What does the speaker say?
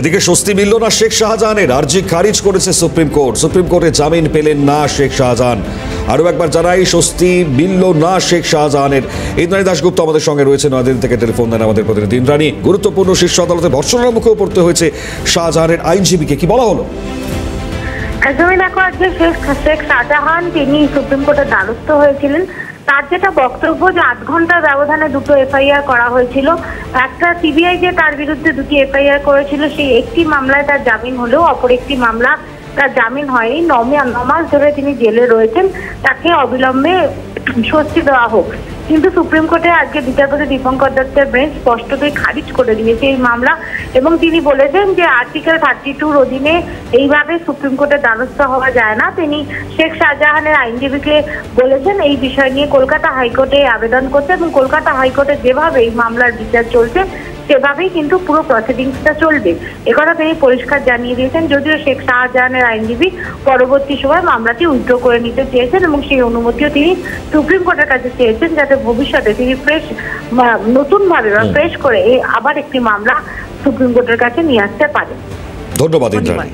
এদিকে স্বস্তি মিলল না শেখ শাহজাহানের, আর্জি খারিজ করেছে সুপ্রিম কোর্ট। সুপ্রিম কোর্টে জামিন পেলেন না শেখ শাহজাহান। আরও একবার জানাই, স্বস্তি মিলল না শেখ শাহজাহানের। ইন্দ্রাণী দাশগুপ্ত আমাদের সঙ্গে রয়েছে, নয়াদিল্লি থেকে টেলিফোন দেন আমাদের প্রতিনিধি। ইন্দ্রাণী, গুরুত্বপূর্ণ শীর্ষ আদালতে ধর্ষণের মুখেও পড়তে হয়েছে শাহজাহানের আইনজীবীকে, কি বলা হলো? একদমই দেখো, আজকে শেখ শাহজাহান তিনি সুপ্রিম কোর্টের দ্বারস্থ হয়েছিলেন। তার যেটা বক্তব্য যে 8 ঘন্টার ব্যবধানে দুটো এফআইআর করা হয়েছিল। একটা সিবিআই যে তার বিরুদ্ধে দুটি এফআইআর করেছিল, সেই একটি মামলায় তার জামিন হলেও অপর একটি মামলা তার জামিন হয়নি। 9 মাস ধরে তিনি জেলে রয়েছেন, তাকে অবিলম্বে স্বস্তি দেওয়া হোক। কিন্তু সুপ্রিম কোর্টে আজকে বিচারপতি দীপঙ্কর দত্তের বেঞ্চ স্পষ্টতই খারিজ করে দিয়েছে এই মামলা, এবং তিনি বলেছেন যে আর্টিকেল 32-র অধীনে এইভাবে সুপ্রিম কোর্টের দ্বারস্থ হওয়া যায় না। তিনি শেখ শাহজাহানের আইনজীবীকে বলেছেন এই বিষয় নিয়ে কলকাতা হাইকোর্টে আবেদন করতে, এবং কলকাতা হাইকোর্টে যেভাবে এই মামলার বিচার চলছে সেভাবেই কিন্তু পুরো প্রসিডিংসটা চলবে, একথা তিনি পরিষ্কার জানিয়ে দিয়েছেন। যদিও শেখ শাহজাহানের আইনজীবী পরবর্তী সময় মামলাটি উইথড্র করে নিতে চেয়েছেন, এবং সেই অনুমতিও তিনি সুপ্রিম কোর্টের কাছে চেয়েছেন, যাতে ভবিষ্যতে তিনি নতুনভাবে বা ফ্রেশ করে আবার একটি মামলা সুপ্রিম কোর্টের কাছে নিয়ে আসতে পারেন। ধন্যবাদ ইন্দ্রাণী।